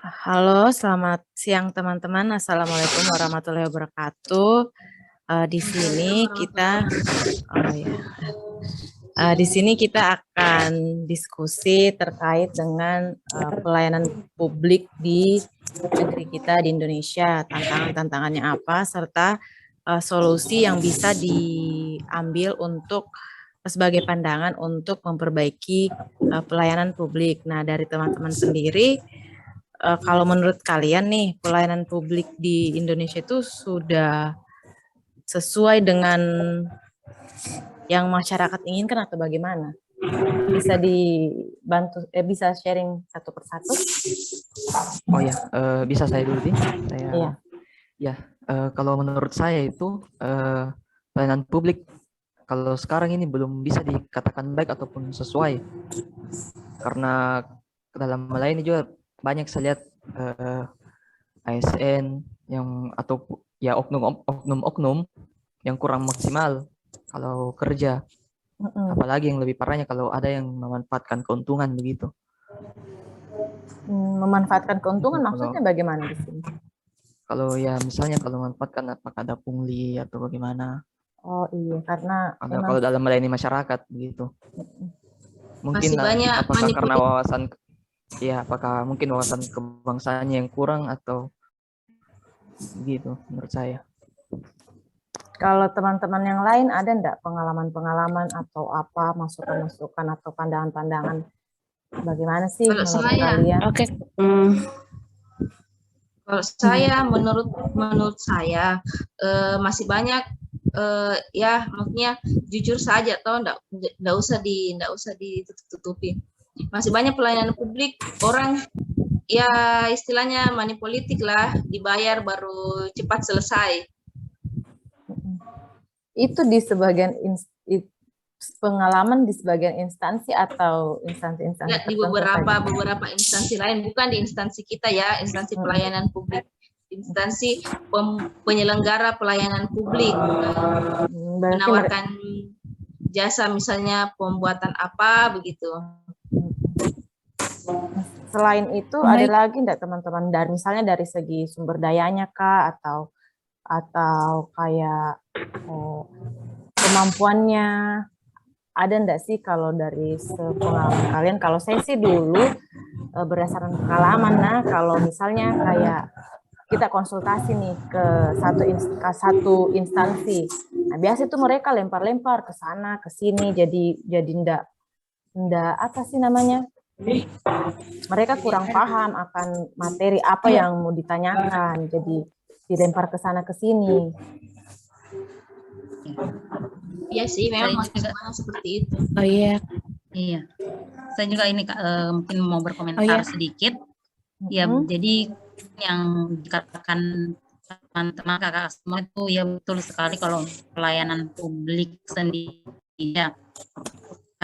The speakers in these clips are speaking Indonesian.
Halo, selamat siang teman-teman. Assalamualaikum warahmatullahi wabarakatuh. Di sini kita, oh ya, di sini kita akan diskusi terkait dengan pelayanan publik di negeri kita di Indonesia, tantangan-tantangannya apa, serta solusi yang bisa diambil untuk sebagai pandangan untuk memperbaiki pelayanan publik. Nah, dari teman-teman sendiri, kalau menurut kalian nih, pelayanan publik di Indonesia itu sudah sesuai dengan yang masyarakat inginkan atau bagaimana? Bisa dibantu, bisa sharing satu persatu? Oh ya, bisa saya dulu nih. Iya. Kalau menurut saya itu pelayanan publik kalau sekarang ini belum bisa dikatakan baik ataupun sesuai, karena dalam hal ini juga banyak saya lihat ASN yang atau ya oknum-oknum yang kurang maksimal kalau kerja. Apalagi yang lebih parahnya kalau ada yang memanfaatkan keuntungan begitu. Memanfaatkan keuntungan Kalau maksudnya bagaimana di sini? kalau ya misalnya kalau memanfaatkan apakah ada pungli atau bagaimana? Oh iya, karena Ada memang kalau dalam melayani masyarakat begitu. Mungkin masih banyak apakah karena manipulasi. wawasan apakah mungkin wawasan kebangsaannya yang kurang atau begitu menurut saya. kalau teman-teman yang lain ada enggak pengalaman-pengalaman atau apa, masukan-masukan atau pandangan-pandangan bagaimana sih Kalau menurut saya, kalian? Oke. kalau saya menurut saya masih banyak ya maksudnya jujur saja toh enggak usah ditutup-tutupi. Masih banyak pelayanan publik orang ya istilahnya money politik lah, dibayar baru cepat selesai. Itu di sebagian pengalaman di sebagian instansi atau instansi-instansi Ya, di tertentu saja? beberapa instansi lain, bukan di instansi kita ya, instansi pelayanan publik, instansi penyelenggara pelayanan publik, Berarti menawarkan jasa misalnya pembuatan apa begitu. Selain itu ada lagi enggak teman-teman, dari misalnya dari segi sumber dayanya kah atau kayak kemampuannya, ada enggak sih kalau dari pengalaman kalian? Kalau saya sih dulu berdasarkan pengalaman, nah kalau misalnya kayak kita konsultasi nih ke satu instansi, nah biasa itu mereka lempar-lempar ke sana ke sini, jadi enggak apa sih namanya? Mereka kurang paham akan materi apa yang mau ditanyakan, jadi dilempar ke sana ke sini. Iya sih, memang seperti itu. Oh iya. Iya. Saya juga ini mungkin mau berkomentar sedikit. Ya, jadi yang dikatakan teman-teman kakak semua itu ya betul sekali kalau pelayanan publik sendiri ya.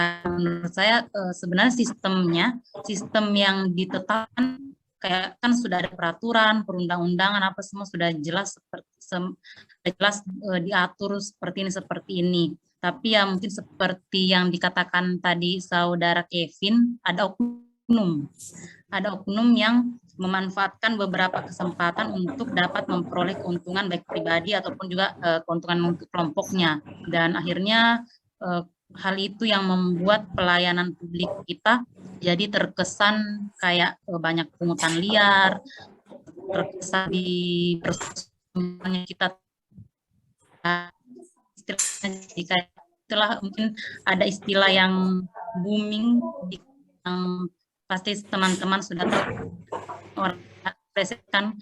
Menurut saya sebenarnya sistem yang ditetapkan kayak kan sudah ada peraturan, perundang-undangan apa semua sudah jelas diatur seperti ini. Tapi ya mungkin seperti yang dikatakan tadi saudara Kevin, ada oknum yang memanfaatkan beberapa kesempatan untuk dapat memperoleh keuntungan baik pribadi ataupun juga keuntungan untuk kelompoknya, dan akhirnya hal itu yang membuat pelayanan publik kita jadi terkesan kayak banyak pungutan liar, terkesan di persoalannya kita itulah mungkin ada istilah yang booming yang pasti teman-teman sudah tahu, orang kan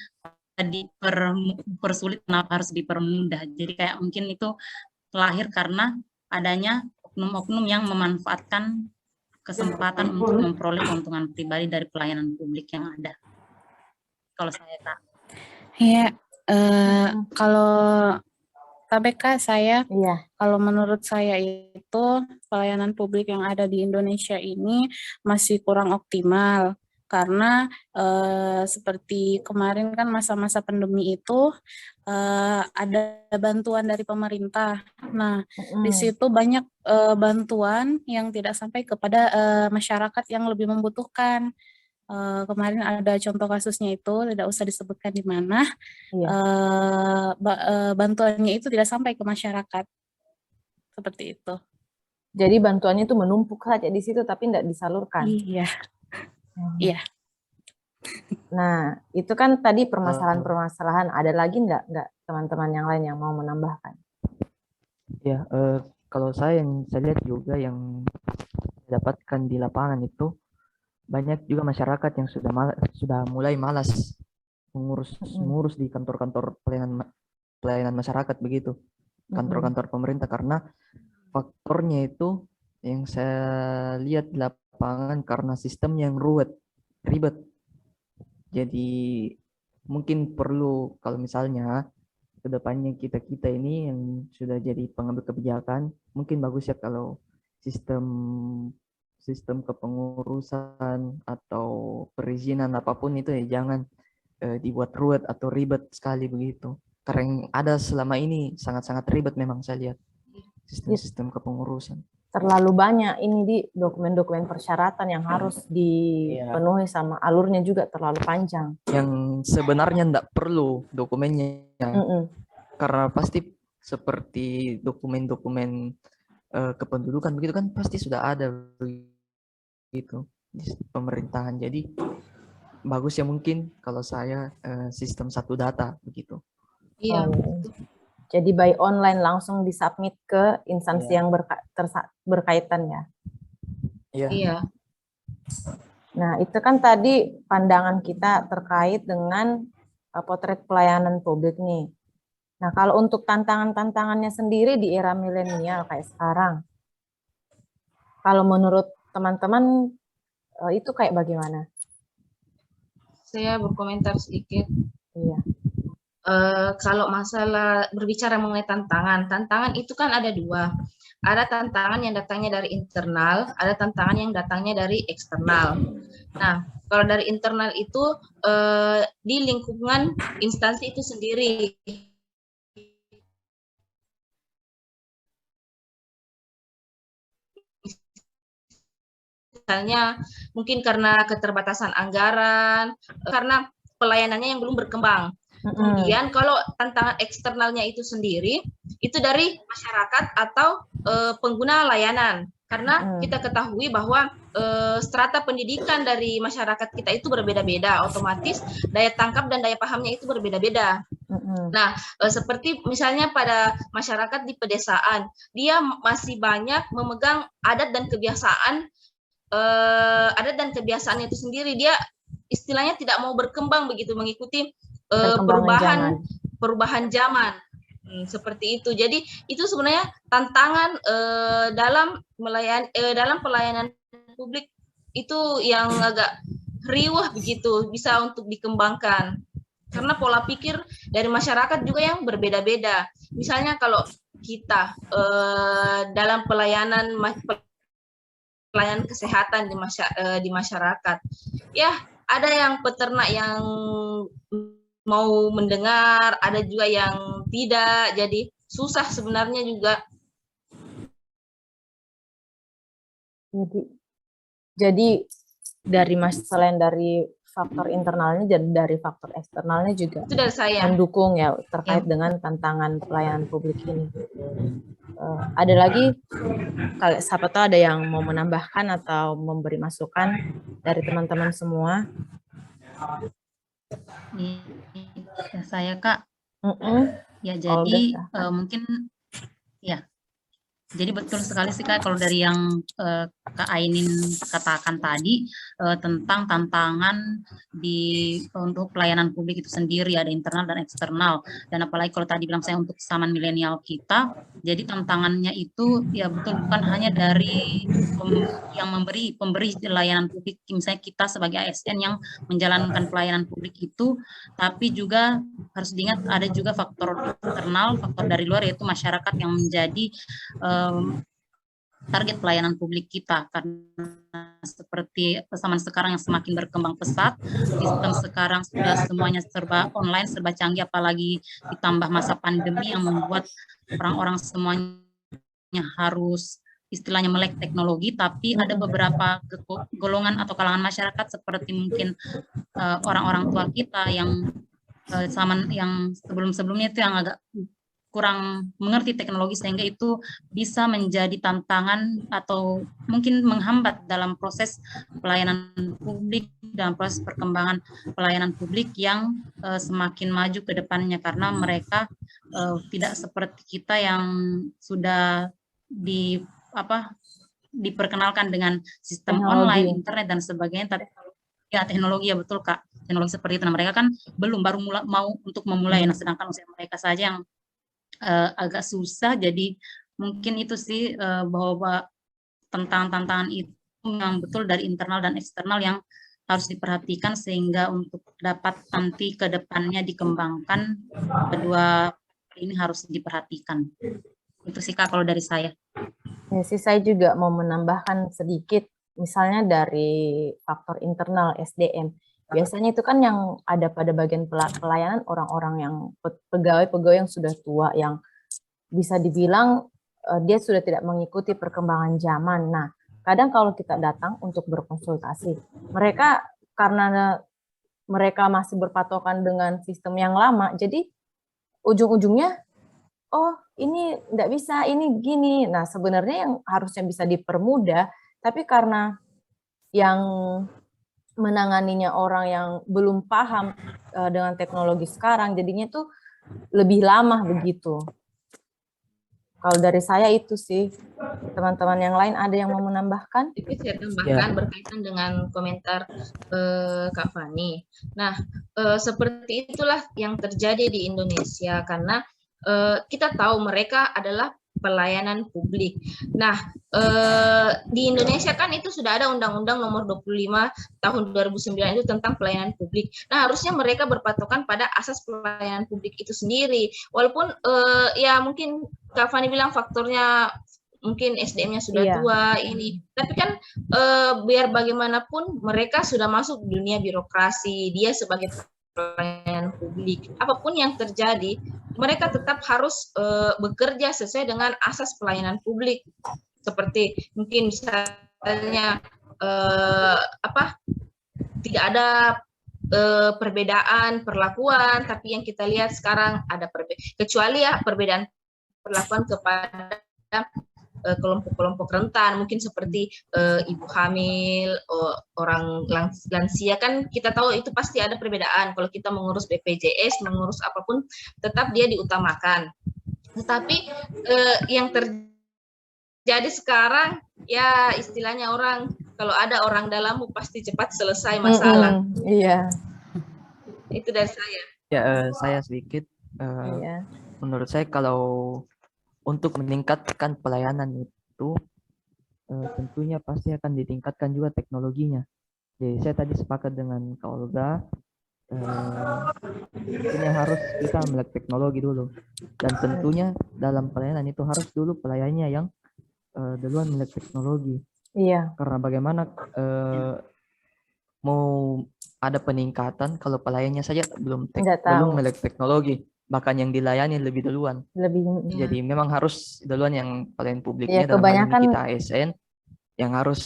dipersulit kenapa harus dipermudah. Jadi kayak mungkin itu lahir karena adanya oknum-oknum yang memanfaatkan kesempatan untuk memperoleh keuntungan pribadi dari pelayanan publik yang ada. Kalau saya Kak. Iya, kalau KBK saya, kalau menurut saya itu pelayanan publik yang ada di Indonesia ini masih kurang optimal. Karena seperti kemarin kan masa-masa pandemi itu ada bantuan dari pemerintah. Nah, di situ banyak bantuan yang tidak sampai kepada masyarakat yang lebih membutuhkan. kemarin ada contoh kasusnya itu, tidak usah disebutkan di mana, Iya. bantuannya itu tidak sampai ke masyarakat. Seperti itu. Jadi bantuannya itu menumpuk saja di situ tapi tidak disalurkan. Iya. Iya. Nah, itu kan tadi permasalahan-permasalahan. Ada lagi nggak teman-teman yang lain yang mau menambahkan? Ya, kalau yang saya lihat juga yang dapatkan di lapangan itu banyak juga masyarakat yang sudah mulai malas mengurus di kantor-kantor pelayanan masyarakat begitu, kantor-kantor pemerintah, karena faktornya itu yang saya lihat di lapangan karena sistem yang ribet. Jadi mungkin perlu kalau misalnya kedepannya kita ini yang sudah jadi pengambil kebijakan, mungkin bagus ya kalau sistem kepengurusan atau perizinan apapun itu ya jangan dibuat ruwet atau ribet sekali begitu. Karena yang ada selama ini sangat-sangat ribet memang saya lihat sistem kepengurusan. Terlalu banyak ini di dokumen-dokumen persyaratan yang harus dipenuhi sama alurnya juga terlalu panjang. Yang sebenarnya tidak perlu dokumennya. Karena pasti seperti dokumen-dokumen kependudukan begitu kan pasti sudah ada begitu di pemerintahan. Jadi bagus ya mungkin kalau saya sistem satu data begitu. Iya. Jadi by online langsung disubmit ke instansi yang berkaitan ya. Iya. Nah, itu kan tadi pandangan kita terkait dengan potret pelayanan publik nih. Nah, kalau untuk tantangan-tantangannya sendiri di era milenial kayak sekarang, kalau menurut teman-teman itu kayak bagaimana? Saya berkomentar sedikit. Iya. Kalau masalah berbicara mengenai tantangan itu kan ada dua. Ada tantangan yang datangnya dari internal, ada tantangan yang datangnya dari eksternal. Nah, kalau dari internal itu di lingkungan instansi itu sendiri. Misalnya mungkin karena keterbatasan anggaran, karena pelayanannya yang belum berkembang. Kemudian kalau tantangan eksternalnya itu sendiri, itu dari masyarakat atau pengguna layanan. Karena kita ketahui bahwa strata pendidikan dari masyarakat kita itu berbeda-beda, otomatis daya tangkap dan daya pahamnya itu berbeda-beda. Nah, seperti misalnya pada masyarakat di pedesaan, dia masih banyak memegang adat dan kebiasaannya itu sendiri. Dia istilahnya tidak mau berkembang begitu, mengikuti perubahan zaman seperti itu. Jadi itu sebenarnya tantangan dalam pelayanan publik itu yang agak riuh begitu, bisa untuk dikembangkan karena pola pikir dari masyarakat juga yang berbeda-beda. Misalnya kalau kita dalam pelayanan kesehatan di masyarakat, ya ada yang peternak yang mau mendengar, ada juga yang tidak, jadi susah sebenarnya juga. Jadi selain dari faktor internalnya, jadi dari faktor eksternalnya juga itu dari saya mendukung ya terkait dengan tantangan pelayanan publik ini. Ada lagi, siapa tahu ada yang mau menambahkan atau memberi masukan dari teman-teman semua? Ya, saya Kak. Ya jadi mungkin ya. Jadi betul sekali sih Kak kalau dari yang Kak Ainin katakan tadi tentang tantangan untuk pelayanan publik itu sendiri, ada internal dan eksternal, dan apalagi kalau tadi bilang saya untuk zaman milenial kita, jadi tantangannya itu ya betul bukan hanya dari yang pemberi layanan publik, misalnya kita sebagai ASN yang menjalankan pelayanan publik itu, tapi juga harus diingat ada juga faktor eksternal, faktor dari luar, yaitu masyarakat yang menjadi target pelayanan publik kita, karena seperti zaman sekarang yang semakin berkembang pesat, sistem sekarang sudah semuanya serba online, serba canggih, apalagi ditambah masa pandemi yang membuat orang-orang semuanya harus istilahnya melek teknologi, tapi ada beberapa golongan atau kalangan masyarakat seperti mungkin orang-orang tua kita yang yang sebelum-sebelumnya itu yang agak kurang mengerti teknologi, sehingga itu bisa menjadi tantangan atau mungkin menghambat dalam proses pelayanan publik, dalam proses perkembangan pelayanan publik yang semakin maju ke depannya, karena mereka tidak seperti kita yang sudah diperkenalkan dengan sistem online, internet dan sebagainya. Tapi ya teknologi, ya betul Kak, teknologi seperti itu. Nah, mereka kan belum, baru mau untuk memulai. Nah, sedangkan usia mereka saja yang agak susah. Jadi mungkin itu sih bahwa tantangan itu yang betul dari internal dan eksternal yang harus diperhatikan, sehingga untuk dapat nanti ke depannya dikembangkan, kedua ini harus diperhatikan. Itu sih Kak kalau dari saya. Ya sih, saya juga mau menambahkan sedikit, misalnya dari faktor internal SDM. Biasanya itu kan yang ada pada bagian pelayanan orang-orang yang pegawai-pegawai yang sudah tua, yang bisa dibilang dia sudah tidak mengikuti perkembangan zaman. Nah, kadang kalau kita datang untuk berkonsultasi, mereka karena mereka masih berpatokan dengan sistem yang lama, jadi ujung-ujungnya, oh ini tidak bisa, ini gini. Nah, sebenarnya yang harusnya bisa dipermudah, tapi karena yang menanganinya orang yang belum paham dengan teknologi sekarang, jadinya tuh lebih lama begitu. Kalau dari saya itu sih. Teman-teman yang lain ada yang mau menambahkan? Sedikit saya tambahkan berkaitan dengan komentar Kak Fani. Nah, seperti itulah yang terjadi di Indonesia, karena kita tahu mereka adalah pelayanan publik. Nah, di Indonesia kan itu sudah ada Undang-Undang Nomor 25 Tahun 2009 itu tentang pelayanan publik. Nah, harusnya mereka berpatokan pada asas pelayanan publik itu sendiri. Walaupun ya mungkin Kak Fani bilang faktornya mungkin SDM-nya sudah tua ini, tapi kan biar bagaimanapun mereka sudah masuk dunia birokrasi, dia sebagai pelayanan publik. Apapun yang terjadi, mereka tetap harus bekerja sesuai dengan asas pelayanan publik. Seperti mungkin misalnya tidak ada perbedaan perlakuan, tapi yang kita lihat sekarang ada kecuali ya perbedaan perlakuan kepada kelompok-kelompok rentan, mungkin seperti ibu hamil, orang lansia, kan kita tahu itu pasti ada perbedaan. Kalau kita mengurus BPJS, mengurus apapun, tetap dia diutamakan. Tetapi yang terjadi sekarang, ya istilahnya orang, kalau ada orang dalammu pasti cepat selesai masalah. Iya. Itu dari saya. Ya, saya sedikit. Menurut saya kalau untuk meningkatkan pelayanan itu tentunya pasti akan ditingkatkan juga teknologinya. Jadi saya tadi sepakat dengan Kak Olga, tentunya harus kita melek teknologi dulu, dan tentunya dalam pelayanan itu harus dulu pelayannya yang duluan melek teknologi. Iya. Karena bagaimana mau ada peningkatan kalau pelayannya saja belum melek teknologi. Bahkan yang dilayani lebih duluan. Jadi memang harus duluan yang pelayan publiknya, dalam hal ini kita ASN, yang harus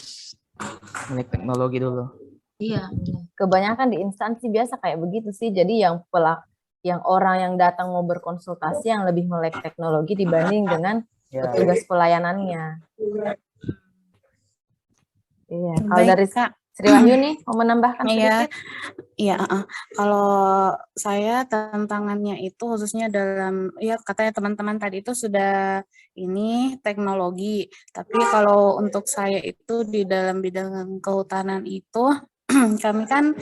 melek teknologi dulu. Iya. Kebanyakan di instansi biasa kayak begitu sih. Jadi yang orang yang datang mau berkonsultasi yang lebih melek teknologi dibanding dengan petugas pelayanannya. Iya. Kalau dari Sri Wahyuni mau menambahkan sedikit? Iya, kalau saya tantangannya itu khususnya dalam, ya katanya teman-teman tadi itu sudah ini teknologi, tapi kalau untuk saya itu di dalam bidang kehutanan itu kami kan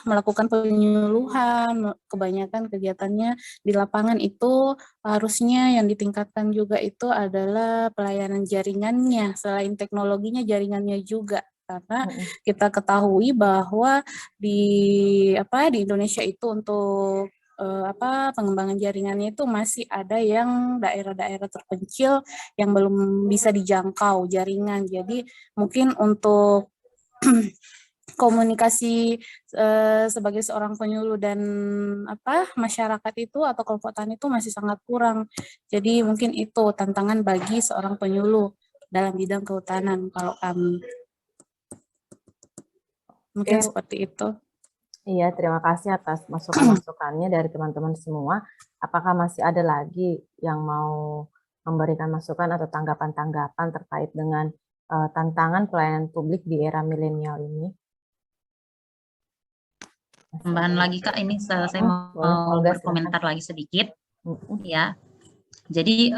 melakukan penyuluhan, kebanyakan kegiatannya di lapangan itu harusnya yang ditingkatkan juga itu adalah pelayanan jaringannya, selain teknologinya jaringannya juga. Karena kita ketahui bahwa di Indonesia itu untuk pengembangan jaringannya itu masih ada yang daerah-daerah terpencil yang belum bisa dijangkau jaringan. Jadi mungkin untuk komunikasi sebagai seorang penyuluh dan masyarakat itu atau kelompok tani itu masih sangat kurang. Jadi mungkin itu tantangan bagi seorang penyuluh dalam bidang kehutanan kalau kami. Mungkin seperti itu. Iya, terima kasih atas masukan-masukannya dari teman-teman semua. Apakah masih ada lagi yang mau memberikan masukan atau tanggapan-tanggapan terkait dengan tantangan pelayanan publik di era milenial ini? Tambahan lagi Kak, ini saya mau berkomentar lagi sedikit. Ya, jadi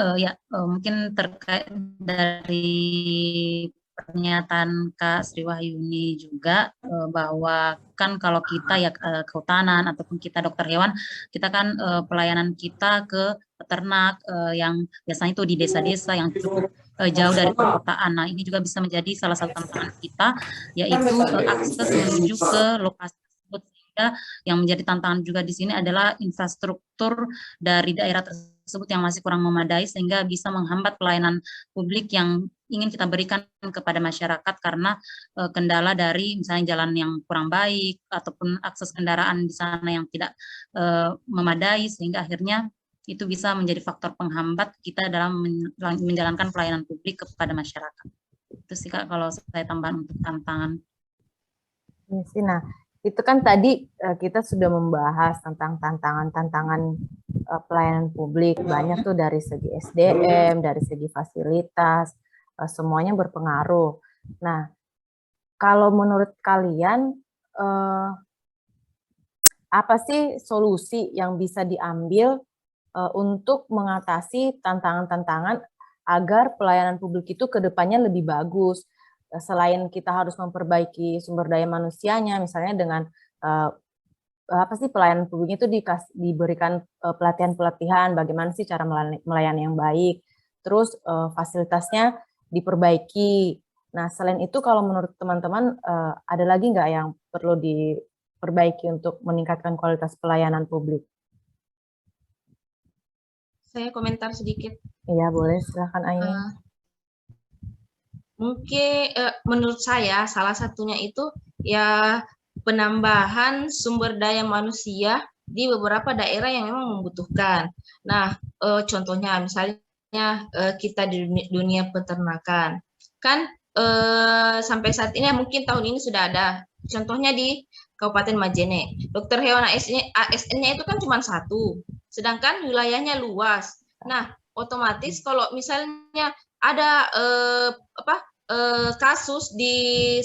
mungkin terkait dari pernyataan Kak Sri Wahyuni juga bahwa kan kalau kita ya kehutanan ataupun kita dokter hewan, kita kan pelayanan kita ke peternak yang biasanya itu di desa-desa yang cukup jauh dari perkotaan. Nah, ini juga bisa menjadi salah satu tantangan kita, yaitu akses menuju ke lokasi tersebut. Sehingga yang menjadi tantangan juga di sini adalah infrastruktur dari daerah tersebut yang masih kurang memadai, sehingga bisa menghambat pelayanan publik yang ingin kita berikan kepada masyarakat karena kendala dari misalnya jalan yang kurang baik ataupun akses kendaraan di sana yang tidak memadai, sehingga akhirnya itu bisa menjadi faktor penghambat kita dalam menjalankan pelayanan publik kepada masyarakat. Itu sih Kak kalau saya tambahan untuk tantangan. Nah, itu kan tadi kita sudah membahas tentang tantangan-tantangan pelayanan publik, banyak tuh dari segi SDM, dari segi fasilitas, semuanya berpengaruh. Nah, kalau menurut kalian apa sih solusi yang bisa diambil untuk mengatasi tantangan-tantangan agar pelayanan publik itu ke depannya lebih bagus? Selain kita harus memperbaiki sumber daya manusianya, misalnya dengan apa sih pelayanan publik itu diberikan pelatihan-pelatihan, bagaimana sih cara melayani yang baik, terus fasilitasnya diperbaiki. Nah, selain itu kalau menurut teman-teman ada lagi nggak yang perlu diperbaiki untuk meningkatkan kualitas pelayanan publik? Saya komentar sedikit. Iya, boleh, silahkan Aini. Mungkin menurut saya salah satunya itu ya penambahan sumber daya manusia di beberapa daerah yang memang membutuhkan. Nah, contohnya misalnya kita di dunia peternakan, kan sampai saat ini mungkin tahun ini sudah ada. Contohnya di Kabupaten Majene, dokter hewan ASN-nya itu kan cuma satu, sedangkan wilayahnya luas. Nah, otomatis kalau misalnya ada kasus di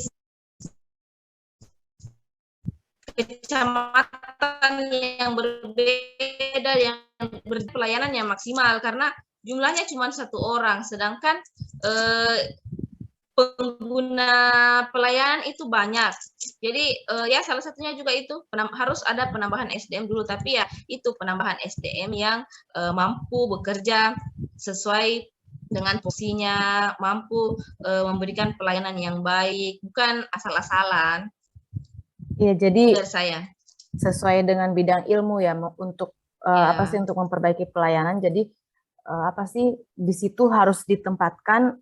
kecamatan yang berbeda yang berpelayanan yang maksimal karena jumlahnya cuma satu orang, sedangkan pengguna pelayanan itu banyak. Jadi ya salah satunya juga itu harus ada penambahan SDM dulu, tapi ya itu penambahan SDM yang mampu bekerja sesuai dengan fungsinya, mampu memberikan pelayanan yang baik, bukan asal-asalan. Iya, jadi saya sesuai dengan bidang ilmu ya untuk apa sih untuk memperbaiki pelayanan. Jadi apa sih di situ harus ditempatkan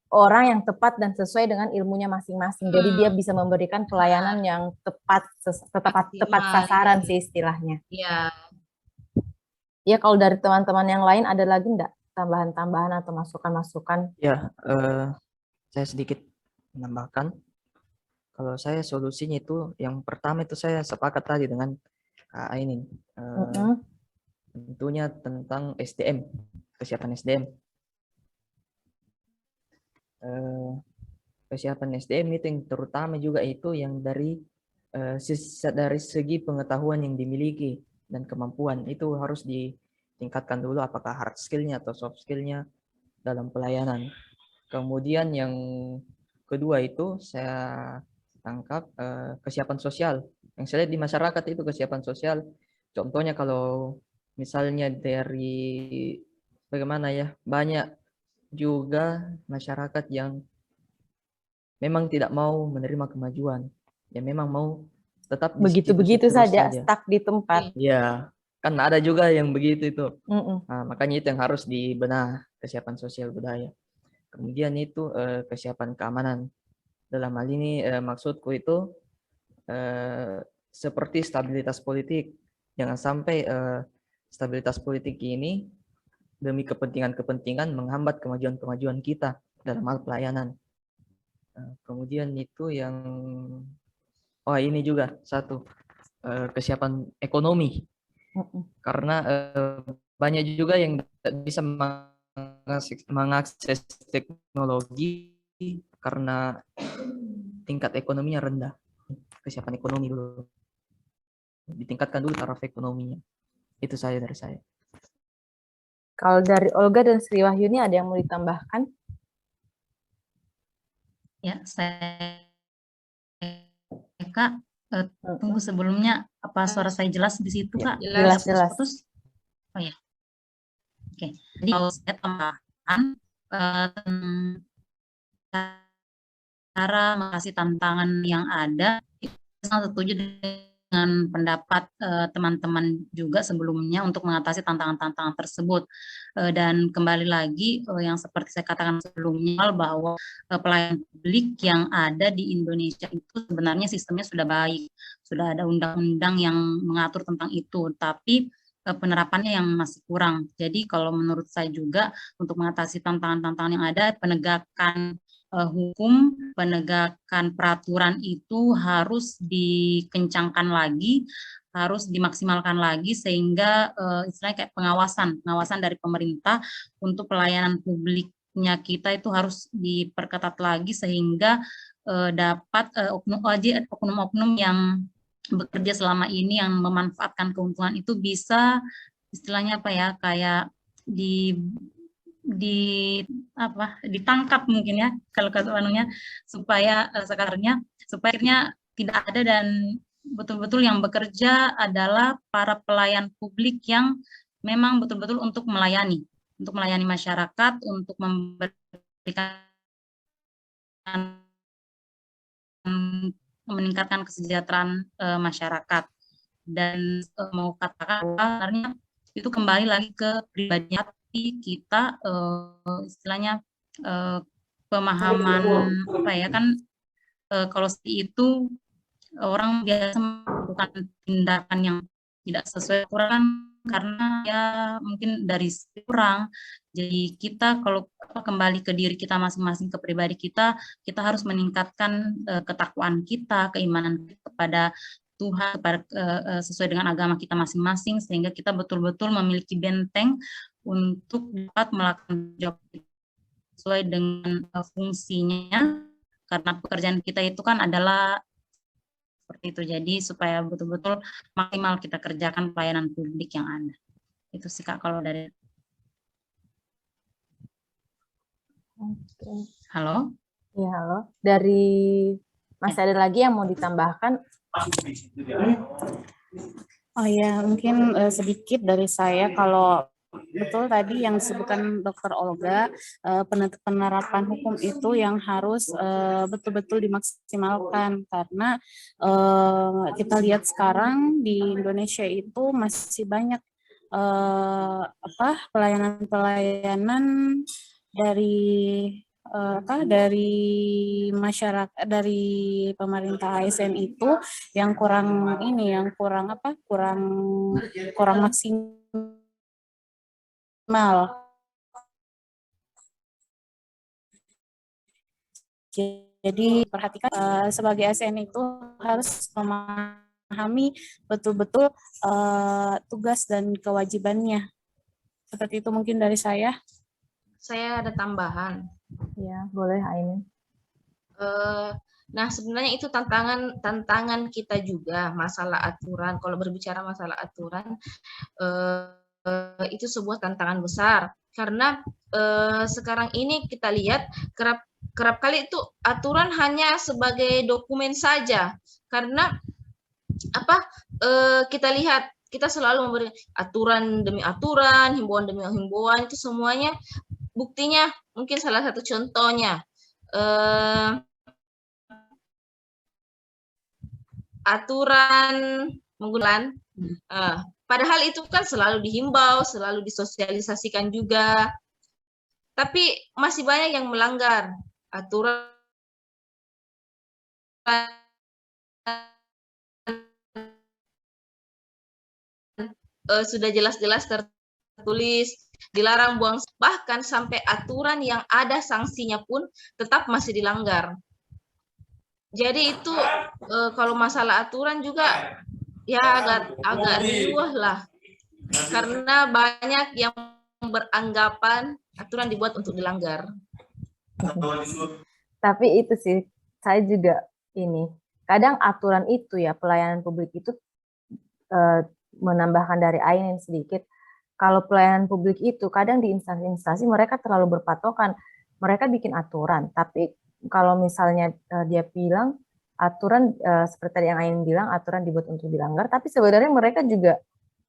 orang yang tepat dan sesuai dengan ilmunya masing-masing. Jadi dia bisa memberikan pelayanan yang tepat sasaran sih istilahnya. Iya. Ya, kalau dari teman-teman yang lain ada lagi enggak tambahan-tambahan atau masukan-masukan? Ya, saya sedikit menambahkan. Kalau saya solusinya itu yang pertama itu saya sepakat tadi dengan Kak Ainin. Tentunya tentang SDM, kesiapan SDM. Kesiapan SDM itu yang terutama juga itu yang dari segi pengetahuan yang dimiliki dan kemampuan itu harus ditingkatkan dulu, apakah hard skill-nya atau soft skill-nya dalam pelayanan. Kemudian yang kedua itu saya tangkap kesiapan sosial. Yang saya lihat di masyarakat itu kesiapan sosial. Contohnya kalau misalnya dari bagaimana ya, banyak juga masyarakat yang memang tidak mau menerima kemajuan, ya memang mau tetap begitu-begitu saja, stuck di tempat. Ya, kan ada juga yang begitu itu. Nah, makanya itu yang harus dibenah, kesiapan sosial budaya. Kemudian itu kesiapan keamanan. Dalam hal ini maksudku itu seperti stabilitas politik. Jangan sampai stabilitas politik ini demi kepentingan-kepentingan menghambat kemajuan-kemajuan kita dalam hal pelayanan. Kemudian itu yang, ini juga satu, kesiapan ekonomi. Karena banyak juga yang tidak bisa mengakses teknologi karena tingkat ekonominya rendah. Kesiapan ekonomi dulu. Ditingkatkan dulu taraf ekonominya. Itu saja dari saya. Kalau dari Olga dan Sri Wahyuni ada yang mau ditambahkan? Ya, saya Kak, tunggu sebelumnya, apa suara saya jelas di situ, Kak? Jelas. Putus. Oh ya. Oke. Jadi kalau saya tambahkan cara mengatasi tantangan yang ada, sangat setuju dengan pendapat teman-teman juga sebelumnya untuk mengatasi tantangan-tantangan tersebut. Dan kembali lagi yang seperti saya katakan sebelumnya bahwa pelayanan publik yang ada di Indonesia itu sebenarnya sistemnya sudah baik, sudah ada undang-undang yang mengatur tentang itu, tapi penerapannya yang masih kurang. Jadi kalau menurut saya juga untuk mengatasi tantangan-tantangan yang ada, penegakan hukum, penegakan peraturan itu harus dikencangkan lagi, harus dimaksimalkan lagi sehingga istilahnya kayak pengawasan dari pemerintah untuk pelayanan publiknya kita itu harus diperketat lagi sehingga dapat oknum-oknum yang bekerja selama ini yang memanfaatkan keuntungan itu bisa istilahnya apa ya, kayak ditangkap mungkin ya kalau anunya, supaya sekarangnya supaya akhirnya tidak ada dan betul-betul yang bekerja adalah para pelayan publik yang memang betul-betul untuk melayani masyarakat, untuk meningkatkan kesejahteraan masyarakat. Dan mau katakan sebenarnya itu kembali lagi ke pribadinya kita, istilahnya pemahaman apa ya kan, kalau seperti itu orang biasa melakukan tindakan yang tidak sesuai aturan karena ya mungkin dari kurang. Jadi kita kalau kembali ke diri kita masing-masing, ke pribadi kita harus meningkatkan ketakwaan kita, keimanan kita kepada Tuhan, sesuai dengan agama kita masing-masing, sehingga kita betul-betul memiliki benteng untuk dapat melakukan job sesuai dengan fungsinya, karena pekerjaan kita itu kan adalah seperti itu. Jadi supaya betul-betul maksimal kita kerjakan pelayanan publik yang ada. Itu sih Kak kalau dari. Oke. Halo? Iya, halo. Dari masih ada lagi yang mau ditambahkan? Oh ya, mungkin sedikit dari saya. Kalau betul tadi yang disebutkan Dr. Olga, penerapan hukum itu yang harus betul-betul dimaksimalkan, karena kita lihat sekarang di Indonesia itu masih banyak pelayanan-pelayanan dari masyarakat, dari pemerintah ASN itu yang kurang maksimal. Jadi perhatikan sebagai ASN itu harus memahami betul-betul tugas dan kewajibannya. Seperti itu mungkin dari saya. Saya ada tambahan. Ya, boleh Aini. Nah, sebenarnya itu tantangan kita juga, masalah aturan. Kalau berbicara masalah aturan, itu sebuah tantangan besar. Karena sekarang ini kita lihat kerap kali itu aturan hanya sebagai dokumen saja. Karena kita lihat, kita selalu memberi aturan demi aturan, himbauan demi himbauan, itu semuanya. Buktinya, mungkin salah satu contohnya, aturan menggunakan, padahal itu kan selalu dihimbau, selalu disosialisasikan juga, tapi masih banyak yang melanggar aturan sudah jelas-jelas tertulis dilarang buang, bahkan sampai aturan yang ada sanksinya pun tetap masih dilanggar. Jadi itu kalau masalah aturan juga ya agak riuh lah, karena banyak yang beranggapan aturan dibuat untuk dilanggar. Tapi itu sih, saya juga ini, kadang aturan itu ya, pelayanan publik itu menambahkan dari Ainin sedikit, kalau pelayanan publik itu kadang di instansi-instansi mereka terlalu berpatokan, mereka bikin aturan, tapi kalau misalnya dia bilang aturan seperti yang Ainin bilang, aturan dibuat untuk dilanggar, tapi sebenarnya mereka juga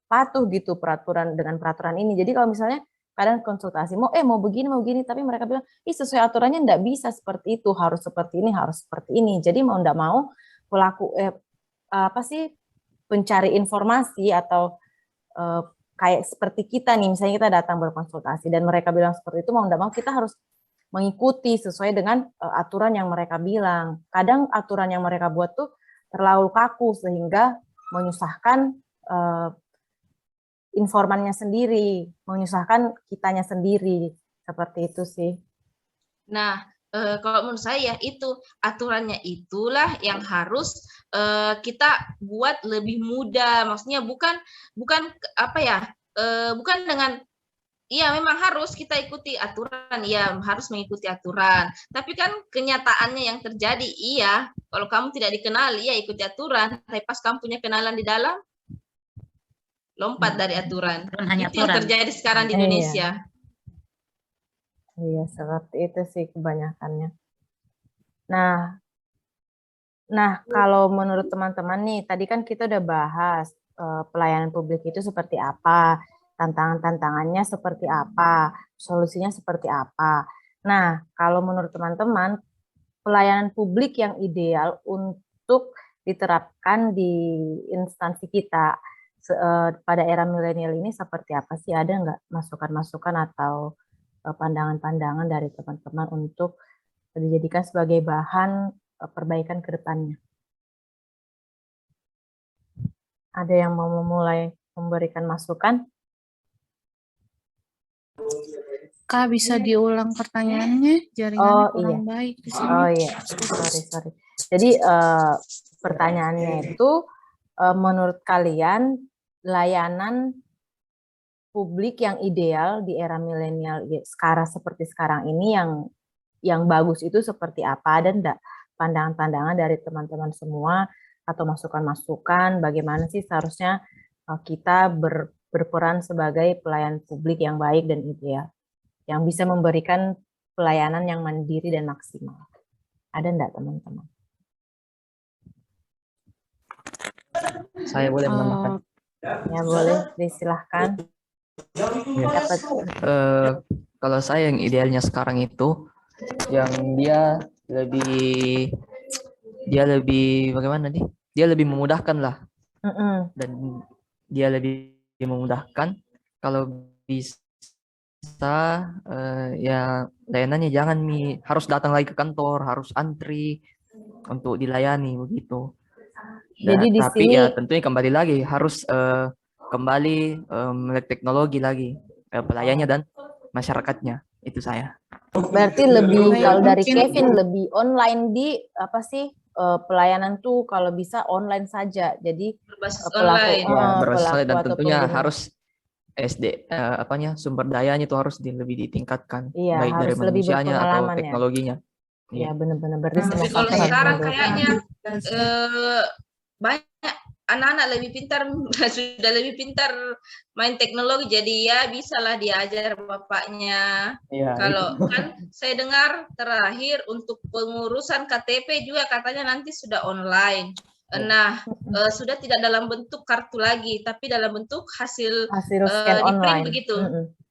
patuh gitu peraturan dengan peraturan ini. Jadi kalau misalnya kadang konsultasi mau begini, tapi mereka bilang sesuai aturannya enggak bisa seperti itu, harus seperti ini, harus seperti ini. Jadi mau enggak mau pelaku pencari informasi atau kayak seperti kita nih, misalnya kita datang berkonsultasi dan mereka bilang seperti itu, mau enggak mau kita harus mengikuti sesuai dengan aturan yang mereka bilang. Kadang aturan yang mereka buat tuh terlalu kaku sehingga menyusahkan informannya sendiri, menyusahkan kitanya sendiri, seperti itu sih. Nah, kalau menurut saya itu aturannya itulah yang harus kita buat lebih mudah, maksudnya bukan bukan dengan iya memang harus kita ikuti aturan, ya harus mengikuti aturan, tapi kan kenyataannya yang terjadi iya, kalau kamu tidak dikenal iya ikuti aturan, tapi pas kamu punya kenalan di dalam lompat dari aturan. Hanya itu yang terjadi sekarang di Indonesia. Iya, seperti itu sih kebanyakannya. Nah, kalau menurut teman-teman nih, tadi kan kita udah bahas pelayanan publik itu seperti apa, tantangan-tantangannya seperti apa, solusinya seperti apa. Nah, kalau menurut teman-teman, pelayanan publik yang ideal untuk diterapkan di instansi kita pada era milenial ini seperti apa sih? Ada nggak masukan-masukan atau pandangan-pandangan dari teman-teman untuk dijadikan sebagai bahan perbaikan ke depannya? Ada yang mau memulai memberikan masukan? Kak, bisa diulang pertanyaannya? Jaringannya kurang baik di sini. Oh iya, sorry. Jadi pertanyaannya itu, menurut kalian layanan publik yang ideal di era milenial sekarang seperti sekarang ini yang bagus itu seperti apa, dan enggak pandangan-pandangan dari teman-teman semua atau masukan-masukan bagaimana sih seharusnya kita berperan sebagai pelayan publik yang baik dan ideal, yang bisa memberikan pelayanan yang mandiri dan maksimal. Ada enggak teman-teman? Saya boleh menambahkan? Ya boleh, disilahkan. Ya. Kalau saya yang idealnya sekarang itu yang dia lebih bagaimana nih? Dia lebih memudahkan lah. Dan dia lebih memudahkan kalau bisa ya layanannya jangan harus datang lagi ke kantor, harus antri untuk dilayani begitu. Jadi di tapi sini ya tentunya kembali lagi harus kembali melek teknologi lagi pelayannya dan masyarakatnya. Itu saya. Berarti lebih kalau dari Kevin lebih online di apa sih pelayanan tuh kalau bisa online saja. Jadi berbasis online. Berbasis online dan tentunya harus sumber dayanya itu harus lebih ditingkatkan, baik dari manusianya atau teknologinya. Iya benar-benar. Berarti tapi kalau sekarang kayaknya banyak anak-anak sudah lebih pintar main teknologi, jadi ya bisalah diajar bapaknya. Kalau kan saya dengar terakhir untuk pengurusan KTP juga katanya nanti sudah online. Nah, sudah tidak dalam bentuk kartu lagi, tapi dalam bentuk hasil scan online begitu.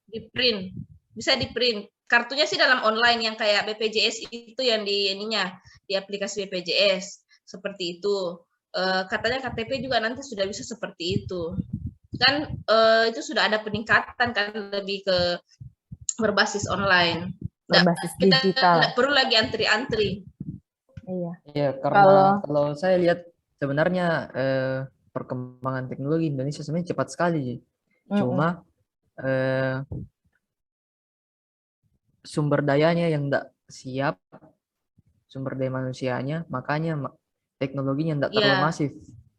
Di-print. Bisa di-print. Kartunya sih dalam online yang kayak BPJS itu yang di aplikasi BPJS seperti itu. Katanya KTP juga nanti sudah bisa seperti itu. Kan itu sudah ada peningkatan kan lebih ke berbasis online. Berbasis digital. Tidak perlu lagi antri-antri. Iya. Iya, karena kalau saya lihat sebenarnya perkembangan teknologi Indonesia sebenarnya cepat sekali. Cuma sumber dayanya yang tidak siap, sumber daya manusianya, makanya teknologinya tidak terlalu Iya, masif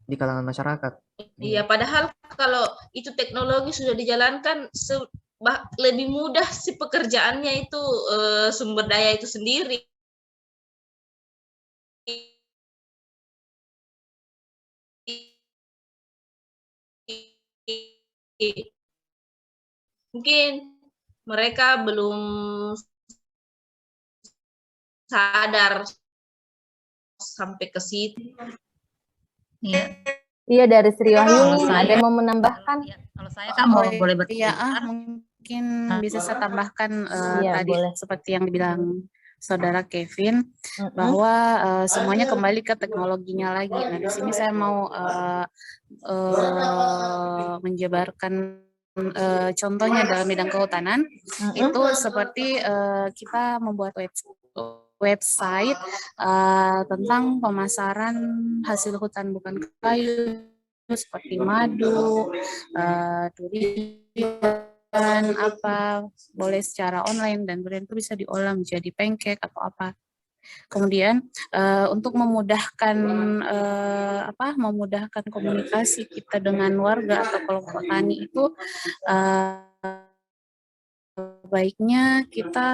di kalangan masyarakat. iya. Padahal kalau itu teknologi sudah dijalankan, lebih mudah sih pekerjaannya itu, sumber daya itu sendiri. Mungkin mereka belum sadar sampai ke situ. Iya. Iya, dari Sri Wahyuni Kalau ada yang mau menambahkan? Kalau saya Kak mau boleh Iya, berkomentar. mungkin bisa saya tambahkan Iya, tadi boleh. seperti yang dibilang Saudara Kevin, bahwa semuanya kembali ke teknologinya lagi. Nah, di sini saya mau menjabarkan contohnya dalam bidang kehutanan. Itu seperti kita membuat website tentang pemasaran hasil hutan bukan kayu seperti madu, durian, apa boleh secara online, dan durian itu bisa diolah menjadi pancake atau apa. Kemudian untuk memudahkan memudahkan komunikasi kita dengan warga atau kelompok tani itu baiknya kita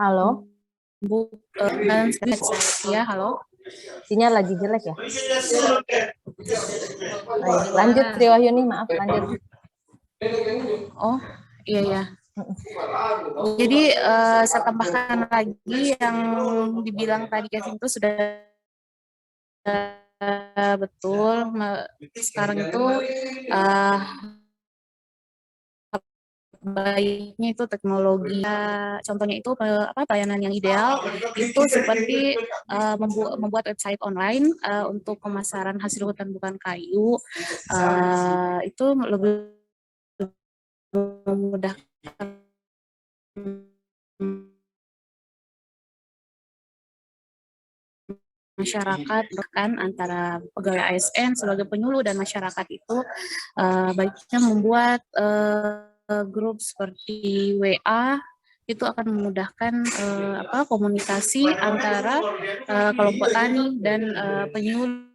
Halo? Ya, halo. Sinyal lagi jelek ya? Baik, lanjut Sri Wahyuni, maaf, lanjut. Oh, iya ya. Jadi saya tambahkan lagi yang dibilang tadi Kevin itu sudah betul. Sekarang itu baiknya itu teknologi, contohnya itu pelayanan yang ideal itu seperti membuat website online untuk pemasaran hasil hutan bukan kayu, itu lebih memudahkan masyarakat, bahkan antara pegawai ASN sebagai penyuluh dan masyarakat itu baiknya membuat grup seperti WA, itu akan memudahkan komunikasi antara kelompok tani dan penyuluh.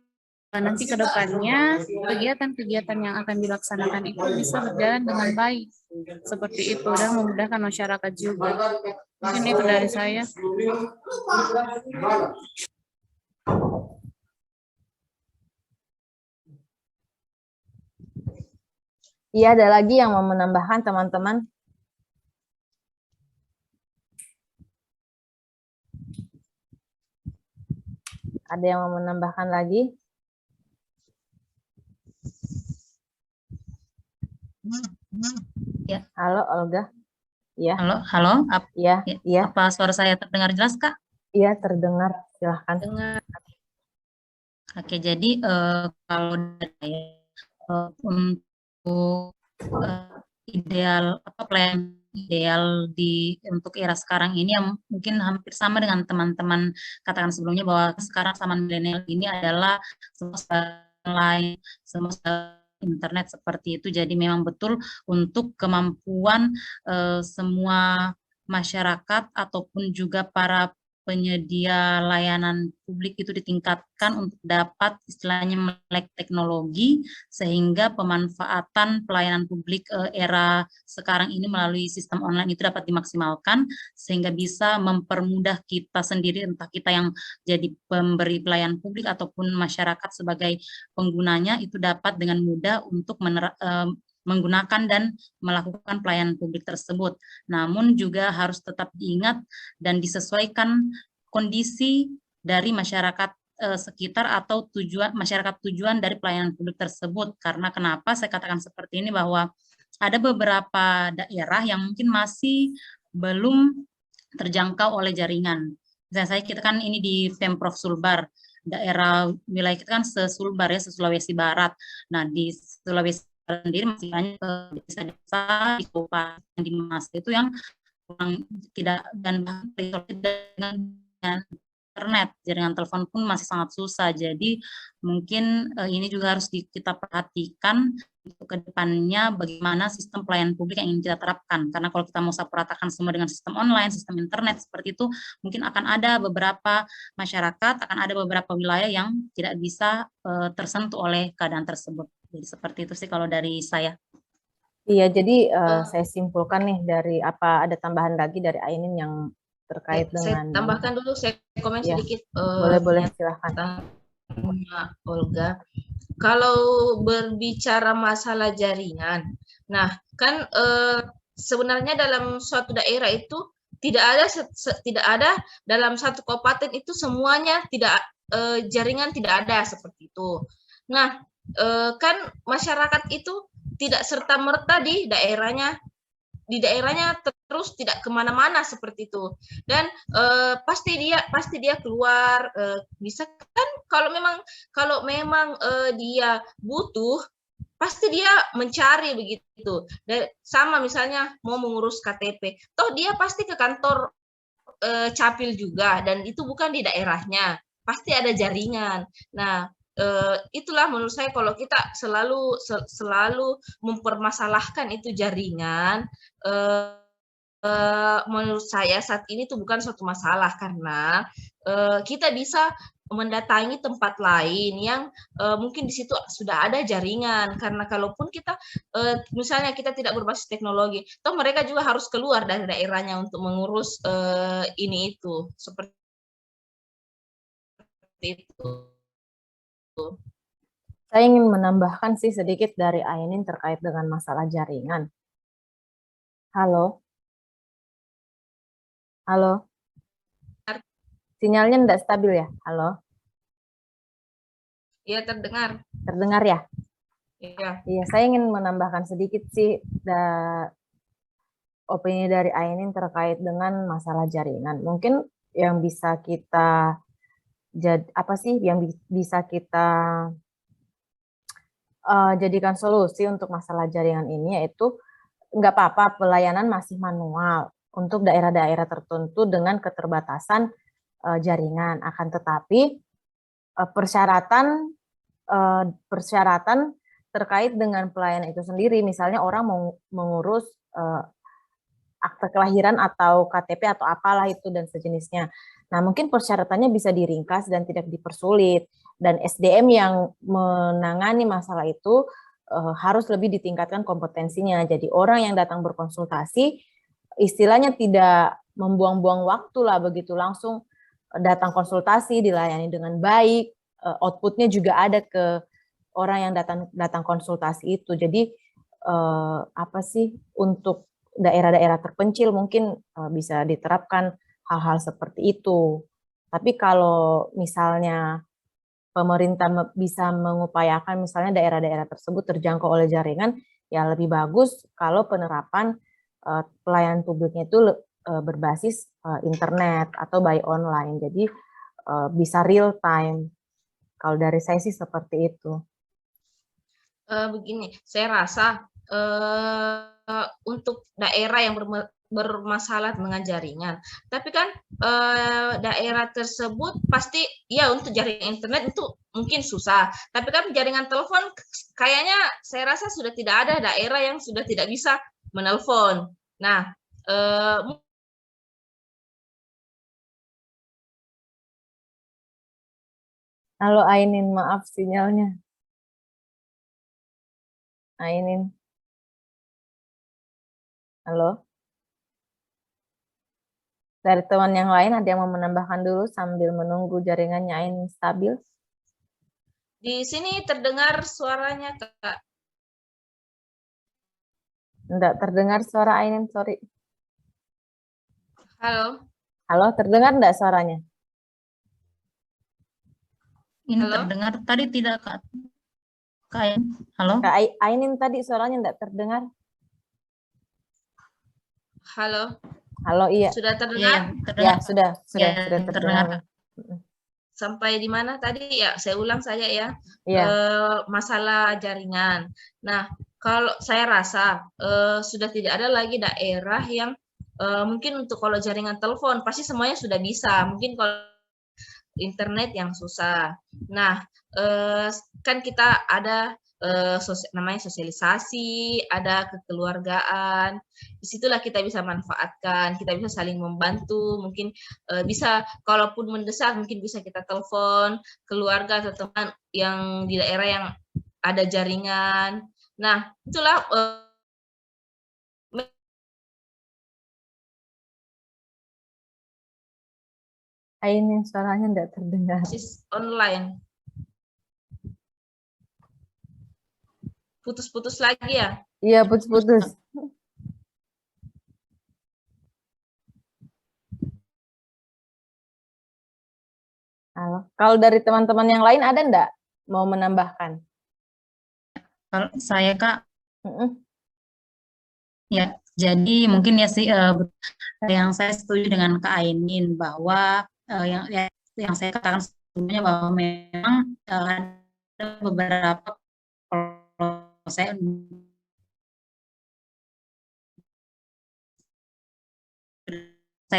Nanti ke depannya kegiatan-kegiatan yang akan dilaksanakan itu bisa berjalan dengan baik seperti itu dan memudahkan masyarakat juga. Mungkin itu dari saya. Iya, ada lagi yang mau menambahkan teman-teman? Ada yang mau menambahkan lagi? Ya. Halo, Olga. Ya. Halo. Iya, iya. Apa suara saya terdengar jelas, Kak? Iya, terdengar. Silahkan. Oke, jadi kalau untuk ideal pelayanan ideal untuk era sekarang ini yang mungkin hampir sama dengan teman-teman katakan sebelumnya, bahwa sekarang zaman milenial ini adalah semua online, semua internet seperti itu. Jadi memang betul untuk kemampuan semua masyarakat ataupun juga para penyedia layanan publik itu ditingkatkan untuk dapat istilahnya melek teknologi, sehingga pemanfaatan pelayanan publik era sekarang ini melalui sistem online itu dapat dimaksimalkan, sehingga bisa mempermudah kita sendiri, entah kita yang jadi pemberi pelayanan publik ataupun masyarakat sebagai penggunanya, itu dapat dengan mudah untuk menggunakan dan melakukan pelayanan publik tersebut. Namun juga harus tetap diingat dan disesuaikan kondisi dari masyarakat sekitar atau masyarakat tujuan dari pelayanan publik tersebut. Karena kenapa saya katakan seperti ini, bahwa ada beberapa daerah yang mungkin masih belum terjangkau oleh jaringan. Misalnya kita kan ini di Pemprov Sulbar. daerah wilayah kita kan sesulbar ya, Sulawesi Barat. Nah, di Sulawesi Barat sendiri masih banyak desa-desa di kabupaten di Mas itu yang kurang tidak dan dengan internet, jaringan telepon pun masih sangat susah. Jadi mungkin ini juga harus kita perhatikan untuk kedepannya bagaimana sistem pelayanan publik yang ingin kita terapkan. Karena kalau kita mau sapratakan semua dengan sistem online, sistem internet seperti itu, mungkin akan ada beberapa masyarakat, akan ada beberapa wilayah yang tidak bisa tersentuh oleh keadaan tersebut. Jadi seperti itu sih kalau dari saya. Iya, jadi saya simpulkan nih dari apa, ada tambahan lagi dari Ainin yang terkait dengan. Saya tambahkan dulu, saya komen ya, sedikit. Boleh silahkan. Olga, kalau berbicara masalah jaringan, nah kan sebenarnya dalam suatu daerah itu tidak ada dalam satu kabupaten itu semuanya tidak jaringan tidak ada seperti itu. Nah kan masyarakat itu tidak serta-merta di daerahnya terus tidak kemana-mana seperti itu, dan pasti dia keluar, bisa kan kalau memang dia butuh pasti dia mencari begitu. Dan sama misalnya mau mengurus KTP, toh dia pasti ke kantor Capil juga, dan itu bukan di daerahnya, pasti ada jaringan. Nah itulah menurut saya kalau kita selalu mempermasalahkan itu jaringan, menurut saya saat ini tuh bukan suatu masalah, karena kita bisa mendatangi tempat lain yang mungkin di situ sudah ada jaringan, karena kalaupun kita misalnya kita tidak berbasis teknologi, toh mereka juga harus keluar dari daerahnya untuk mengurus ini itu seperti itu. Saya ingin menambahkan sih sedikit dari Ainin terkait dengan masalah jaringan. Halo? Halo? Sinyalnya tidak stabil ya? Halo? Iya, terdengar. Terdengar ya? Iya. Iya, saya ingin menambahkan sedikit sih opini dari Ainin terkait dengan masalah jaringan. Mungkin yang bisa kita jadikan solusi untuk masalah jaringan ini, yaitu nggak apa-apa pelayanan masih manual untuk daerah-daerah tertentu dengan keterbatasan jaringan. Akan tetapi persyaratan terkait dengan pelayanan itu sendiri, misalnya orang mau mengurus akte kelahiran atau KTP atau apalah itu dan sejenisnya. Nah, mungkin persyaratannya bisa diringkas dan tidak dipersulit, dan SDM yang menangani masalah itu harus lebih ditingkatkan kompetensinya. Jadi orang yang datang berkonsultasi istilahnya tidak membuang-buang waktu lah, begitu langsung datang konsultasi, dilayani dengan baik, outputnya juga ada ke orang yang datang konsultasi itu. Jadi untuk daerah-daerah terpencil mungkin bisa diterapkan hal-hal seperti itu. Tapi kalau misalnya pemerintah bisa mengupayakan misalnya daerah-daerah tersebut terjangkau oleh jaringan, ya lebih bagus kalau penerapan pelayanan publiknya itu berbasis internet atau by online. Jadi bisa real time. Kalau dari saya sih seperti itu. Begini, saya rasa untuk daerah yang bermasalah dengan jaringan, tapi kan daerah tersebut pasti ya untuk jaringan internet itu mungkin susah, tapi kan jaringan telepon kayaknya saya rasa sudah tidak ada daerah yang sudah tidak bisa menelpon. Nah, halo Ainin, maaf sinyalnya. Ainin. Halo. Dari teman yang lain ada yang mau menambahkan dulu sambil menunggu jaringannya Ainin stabil? Di sini terdengar suaranya, Kak. Enggak terdengar suara Ainin, sorry. Halo. Halo, terdengar enggak suaranya? Ini halo? Terdengar tadi tidak, Kak. Halo? Kak Ainin tadi suaranya enggak terdengar? Halo. Halo, iya. Sudah terdengar? Ya, sudah terdengar. sampai di mana tadi ya? Saya ulang saja ya. Masalah jaringan. Nah, kalau saya rasa sudah tidak ada lagi daerah yang mungkin untuk kalau jaringan telepon pasti semuanya sudah bisa. Mungkin kalau internet yang susah. Nah, kan kita ada namanya sosialisasi, ada kekeluargaan. Disitulah kita bisa manfaatkan, kita bisa saling membantu. Mungkin bisa, kalaupun mendesak, mungkin bisa kita telepon keluarga atau teman yang di daerah yang ada jaringan. Nah, itulah ini suaranya tidak terdengar. Online. Putus-putus lagi ya? Iya, putus-putus. Kalau dari teman-teman yang lain ada enggak mau menambahkan? Kalau saya Kak, ya jadi mungkin ya sih yang saya setuju dengan Kak Ainin bahwa yang saya katakan sebelumnya bahwa memang ada beberapa, kalau saya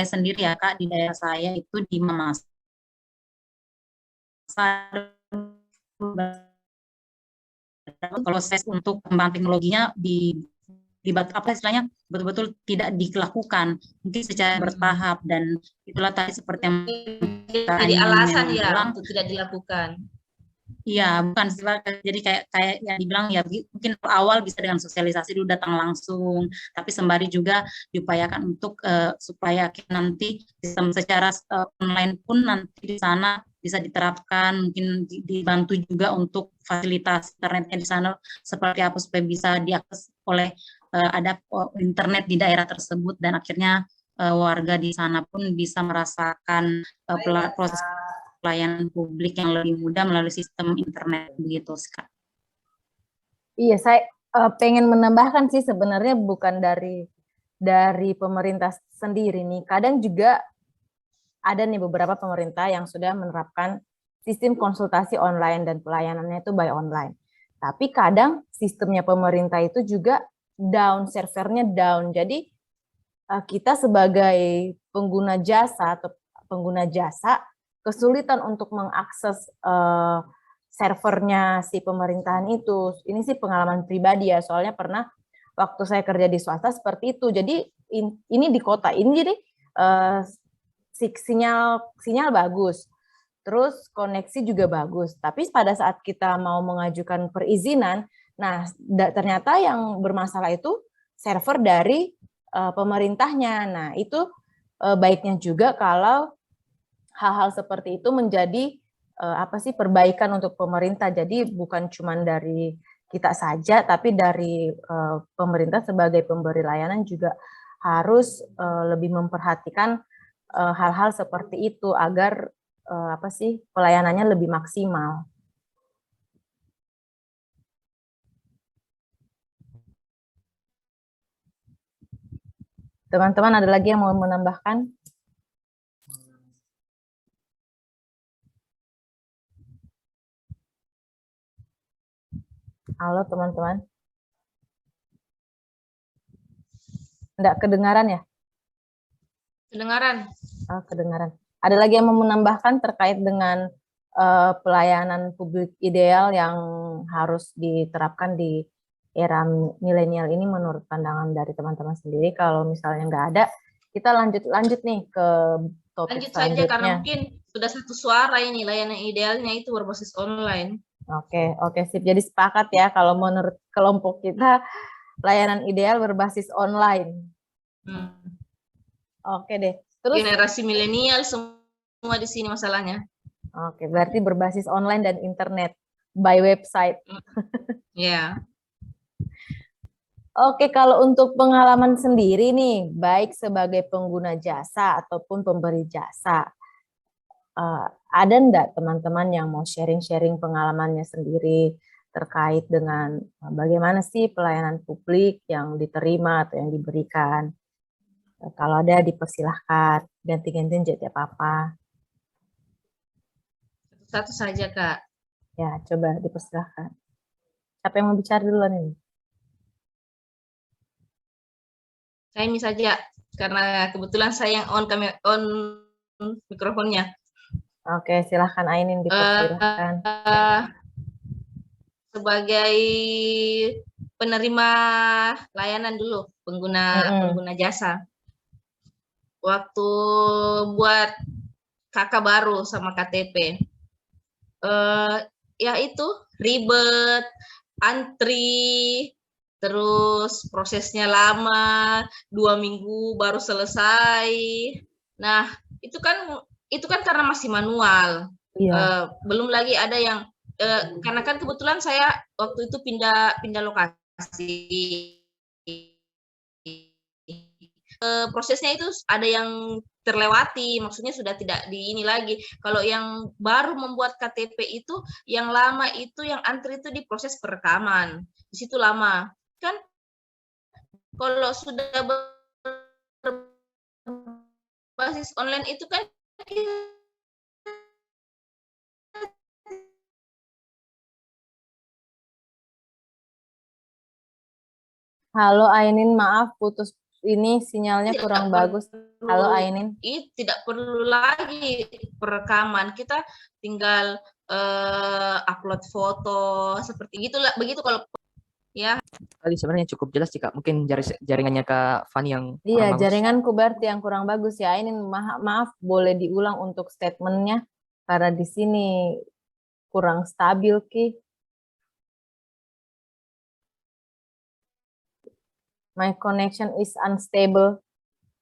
sendiri ya Kak, di daerah saya itu di Mamas proses untuk kembang teknologinya apa istilahnya betul-betul tidak dilakukan, mungkin secara bertahap, dan itulah tadi seperti yang jadi alasan ya bilang, untuk tidak dilakukan. Iya, bukan jadi kayak yang dibilang ya, mungkin awal bisa dengan sosialisasi dulu, datang langsung, tapi sembari juga diupayakan untuk supaya nanti sistem secara online pun nanti di sana bisa diterapkan, mungkin dibantu juga untuk fasilitas internetnya di sana seperti apa supaya bisa diakses oleh ada internet di daerah tersebut, dan akhirnya warga di sana pun bisa merasakan proses pelayanan publik yang lebih mudah melalui sistem internet begitu, Kak. Iya, saya pengen menambahkan sih sebenarnya bukan dari pemerintah sendiri nih. Kadang juga ada nih beberapa pemerintah yang sudah menerapkan sistem konsultasi online dan pelayanannya itu by online. Tapi kadang sistemnya pemerintah itu juga down, servernya down. Jadi kita sebagai pengguna jasa atau pengguna jasa kesulitan untuk mengakses servernya si pemerintahan itu. Ini sih pengalaman pribadi ya, soalnya pernah waktu saya kerja di swasta seperti itu. Jadi ini di kota ini, jadi sinyal bagus, terus koneksi juga bagus. Tapi pada saat kita mau mengajukan perizinan, nah ternyata yang bermasalah itu server dari pemerintahnya. Nah itu baiknya juga kalau hal-hal seperti itu menjadi perbaikan untuk pemerintah. Jadi bukan cuma dari kita saja, tapi dari pemerintah sebagai pemberi layanan juga harus lebih memperhatikan hal-hal seperti itu agar pelayanannya lebih maksimal. Teman-teman ada lagi yang mau menambahkan? Halo teman-teman. Enggak kedengaran ya? Kedengaran. Oh, kedengaran. Ada lagi yang mau menambahkan terkait dengan pelayanan publik ideal yang harus diterapkan di era milenial ini menurut pandangan dari teman-teman sendiri? Kalau misalnya nggak ada, kita lanjut nih ke topik lanjut selanjutnya. Saja karena mungkin sudah satu suara ini, layanan idealnya itu berbasis online. Oke, sip. Jadi sepakat ya kalau menurut kelompok kita layanan ideal berbasis online. Oke deh. Terus generasi milenial semua di sini masalahnya. Oke, berarti berbasis online dan internet by website. Ya. Oke, kalau untuk pengalaman sendiri nih, baik sebagai pengguna jasa ataupun pemberi jasa, ada enggak teman-teman yang mau sharing-sharing pengalamannya sendiri terkait dengan bagaimana sih pelayanan publik yang diterima atau yang diberikan? Kalau ada dipersilahkan, ganti-gantian jadi apa-apa. Satu saja, Kak. Ya, coba dipersilahkan. Siapa yang mau bicara duluan ini? Saya ini saja, karena kebetulan saya yang on mikrofonnya. Oke, silahkan Ainin dipersilahkan. Sebagai penerima layanan dulu, pengguna jasa. Waktu buat kakak baru sama KTP, ya itu ribet, antri, terus prosesnya lama, 2 minggu baru selesai. Nah, itu kan karena masih manual. Iya. Belum lagi ada yang karena kan kebetulan saya waktu itu pindah lokasi. Prosesnya itu ada yang terlewati, maksudnya sudah tidak di ini lagi. Kalau yang baru membuat KTP itu, yang lama itu yang antri itu di proses perekaman. Di situ lama. Kan kalau sudah berbasis online itu kan Halo Ainin, maaf putus ini sinyalnya kurang bagus. Halo Ainin. Tidak perlu lagi perekaman, kita tinggal upload foto seperti itulah. Begitu kalau ya. Kali sebenarnya cukup jelas sih Kak. Mungkin jaringannya Kak Fani yang Iya, kurang bagus. jaringanku berarti yang kurang bagus ya. Ainin, maaf boleh diulang untuk statementnya karena di sini kurang stabil Ki. My connection is unstable.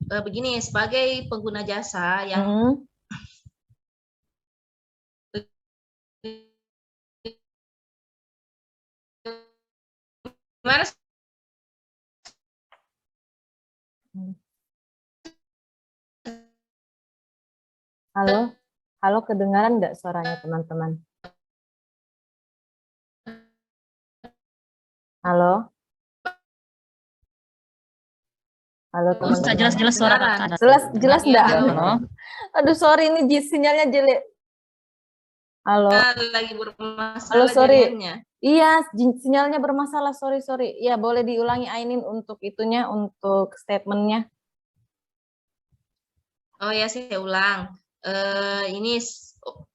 Begini, sebagai pengguna jasa yang gimana? Halo, kedengaran nggak suaranya teman-teman? Halo? Halo teman-teman. Jelas-jelas suara Kakak. Jelas enggak? Halo. Aduh, sorry ini sinyalnya jelek. Halo. Lagi bermasalah. Halo, sorry. Jaringannya. Iya, sinyalnya bermasalah. Sorry. Ya, boleh diulangi Ainin untuk itunya, untuk statementnya. Oh ya, saya ulang. Ini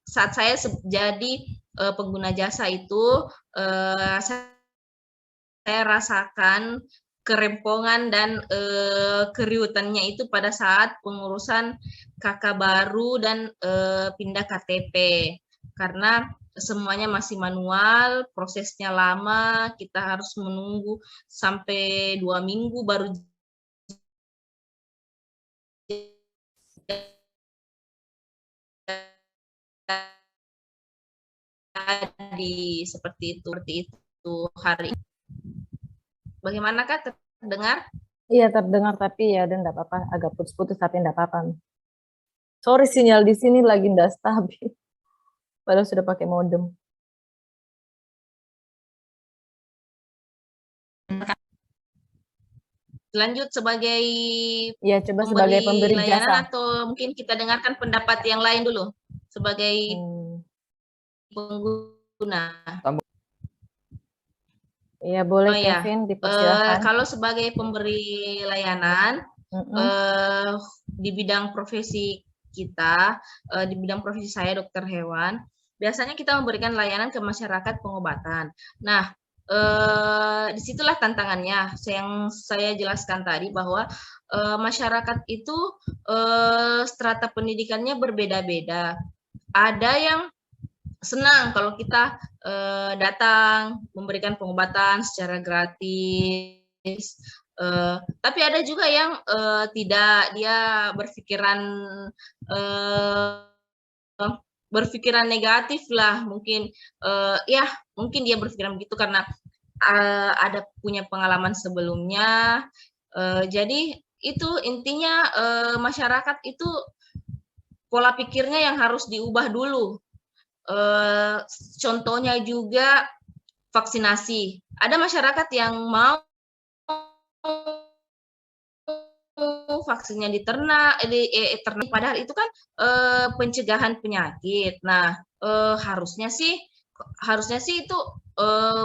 saat saya jadi pengguna jasa itu, saya rasakan kerempongan dan keriutannya itu pada saat pengurusan kakak baru dan pindah KTP, karena semuanya masih manual, prosesnya lama, kita harus menunggu sampai 2 minggu baru seperti itu hari ini. Bagaimana Kak, terdengar? Iya terdengar, tapi ya dan enggak apa-apa, agak putus-putus tapi enggak apa-apa. Sorry, sinyal di sini lagi enggak stabil. Padahal sudah pakai modem. Lanjut sebagai sebagai pemberi layanan jasa. atau mungkin kita dengarkan pendapat yang lain dulu sebagai pengguna. Iya boleh Kevin, dipersilakan. Kalau sebagai pemberi layanan di bidang profesi kita, di bidang profesi saya dokter hewan, biasanya kita memberikan layanan ke masyarakat pengobatan. Nah, disitulah tantangannya yang saya jelaskan tadi bahwa masyarakat itu strata pendidikannya berbeda-beda. Ada yang senang kalau kita datang memberikan pengobatan secara gratis, tapi ada juga yang tidak, dia berpikiran negatif lah, mungkin ya mungkin dia berpikiran begitu karena ada punya pengalaman sebelumnya. Jadi itu intinya masyarakat itu pola pikirnya yang harus diubah dulu. Contohnya juga vaksinasi. Ada masyarakat yang mau vaksinnya di ternak, padahal itu kan pencegahan penyakit. Nah, harusnya sih itu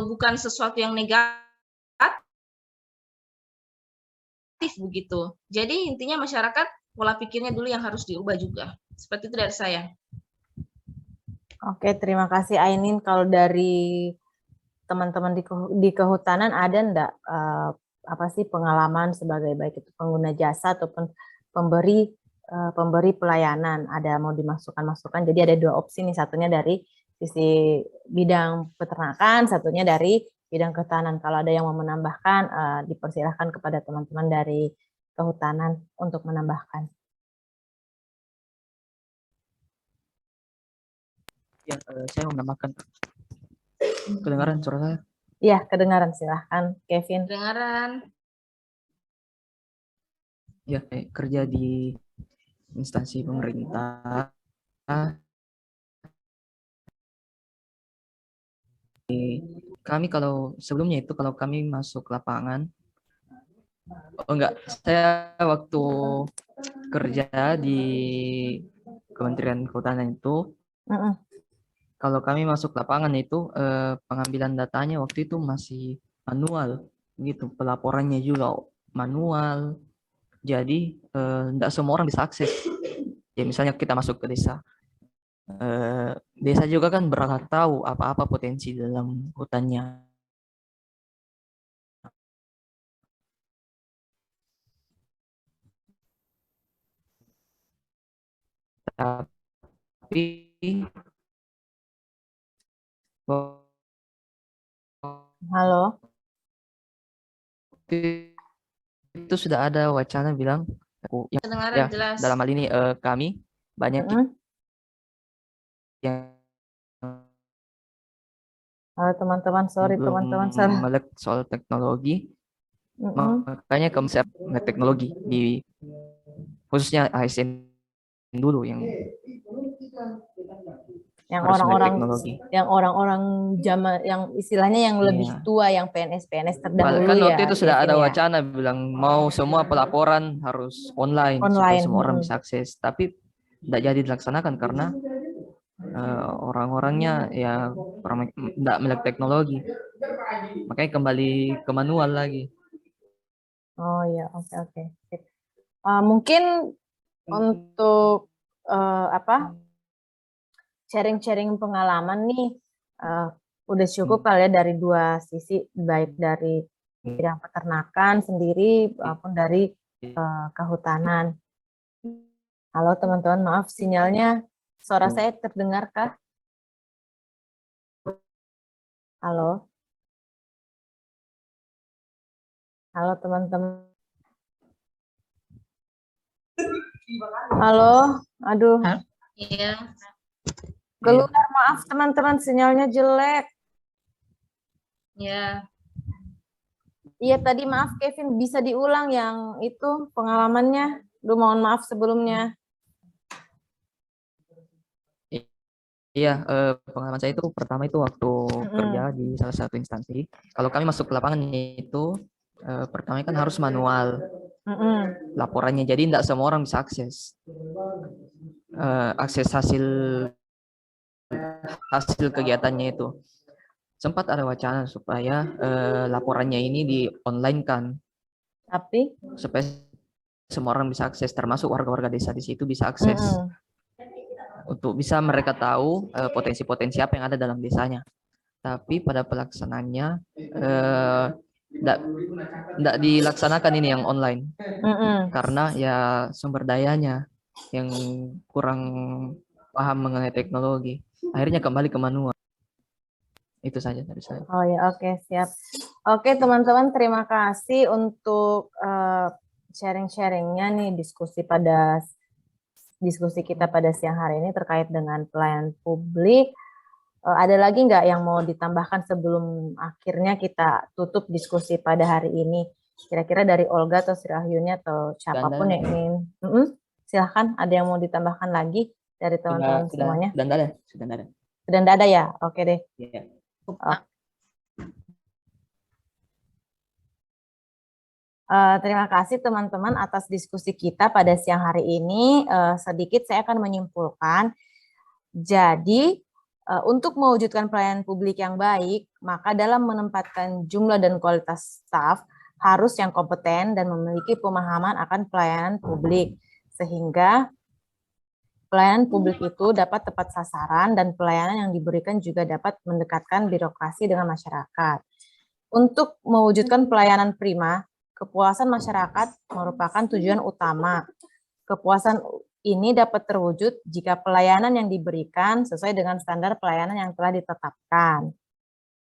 bukan sesuatu yang negatif begitu. Jadi intinya masyarakat pola pikirnya dulu yang harus diubah juga. Seperti itu dari saya. Oke, terima kasih Ainin. Kalau dari teman-teman di kehutanan ada enggak apa sih pengalaman sebagai baik itu pengguna jasa ataupun pemberi pelayanan, ada mau dimasukkan masukan. Jadi ada dua opsi nih, satunya dari sisi bidang peternakan, satunya dari bidang kehutanan. Kalau ada yang mau menambahkan, dipersilahkan kepada teman-teman dari kehutanan untuk menambahkan. Ya, saya mau menambahkan. Kedengaran suara saya? Iya, kedengaran. Silahkan, Kevin. Kedengaran. Ya, kerja di instansi pemerintah. Kami kalau sebelumnya itu kalau kami masuk lapangan, saya waktu kerja di Kementerian Kehutanan itu, kalau kami masuk lapangan itu pengambilan datanya waktu itu masih manual, gitu. Pelaporannya juga manual. Jadi tidak semua orang bisa akses. Ya misalnya kita masuk ke desa, desa juga kan berhak tahu apa-apa potensi dalam hutannya. Tapi Halo. Itu sudah ada wacana bilang Kedengaran jelas. dalam hal ini kami banyak yang teman-teman, sorry teman-teman, salah. melek soal teknologi, makanya kami melek teknologi di khususnya ASN dulu yang orang-orang zaman yang istilahnya yang lebih tua, yang PNS terdahulu kan ya. Waktu itu sudah ada wacana bilang mau semua pelaporan harus online. Supaya semua orang bisa akses, tapi tidak jadi dilaksanakan karena orang-orangnya ya tidak melek teknologi, makanya kembali ke manual lagi. Oh ya, oke. Mungkin untuk sharing-sharing pengalaman nih udah cukup kali ya dari dua sisi, baik dari bidang peternakan sendiri maupun dari kehutanan. Halo teman-teman, maaf sinyalnya, suara saya terdengarkah? Halo? Halo teman-teman. Halo? Aduh. Iya. Keluar, maaf teman-teman, sinyalnya jelek. Ya. Iya tadi maaf Kevin, bisa diulang yang itu pengalamannya? Duh, mohon maaf sebelumnya. Iya, pengalaman saya itu pertama itu waktu kerja di salah satu instansi. Kalau kami masuk ke lapangan itu pertama kan harus manual laporannya, jadi tidak semua orang bisa akses hasil kegiatannya itu. Sempat ada wacana supaya laporannya ini di online kan, tapi supaya semua orang bisa akses, termasuk warga-warga desa di situ bisa akses. Untuk bisa mereka tahu potensi-potensi apa yang ada dalam desanya. Tapi pada pelaksanaannya tidak dilaksanakan ini yang online karena ya sumber dayanya yang kurang paham mengenai teknologi, akhirnya kembali ke manual. Itu saja dari saya. Oh ya, oke, siap. Oke teman-teman, terima kasih untuk sharing-sharingnya nih, diskusi kita pada siang hari ini terkait dengan pelayanan publik. Ada lagi nggak yang mau ditambahkan sebelum akhirnya kita tutup diskusi pada hari ini? Kira-kira dari Olga atau Sri Ahyuni atau siapapun yang ingin. Silahkan, ada yang mau ditambahkan lagi dari teman-teman semuanya? Sudah ada ya? Oke deh. Terima kasih teman-teman atas diskusi kita pada siang hari ini. Sedikit saya akan menyimpulkan. Jadi, untuk mewujudkan pelayanan publik yang baik, maka dalam menempatkan jumlah dan kualitas staf harus yang kompeten dan memiliki pemahaman akan pelayanan publik, sehingga pelayanan publik itu dapat tepat sasaran dan pelayanan yang diberikan juga dapat mendekatkan birokrasi dengan masyarakat. Untuk mewujudkan pelayanan prima, kepuasan masyarakat merupakan tujuan utama. Kepuasan ini dapat terwujud jika pelayanan yang diberikan sesuai dengan standar pelayanan yang telah ditetapkan.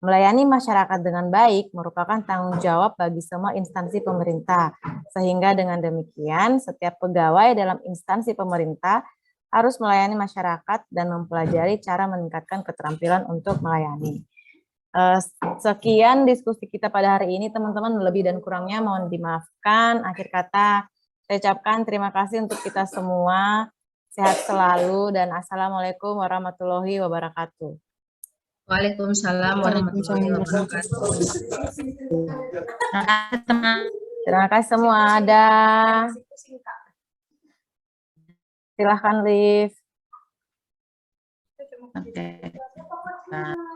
Melayani masyarakat dengan baik merupakan tanggung jawab bagi semua instansi pemerintah, sehingga dengan demikian setiap pegawai dalam instansi pemerintah harus melayani masyarakat dan mempelajari cara meningkatkan keterampilan untuk melayani. Sekian diskusi kita pada hari ini, teman-teman. Lebih dan kurangnya mohon dimaafkan. Akhir kata, saya ucapkan terima kasih untuk kita semua. Sehat selalu dan Assalamualaikum warahmatullahi wabarakatuh. Waalaikumsalam warahmatullahi wabarakatuh. Terima kasih semua. Ada. Silahkan, Liv. Oke.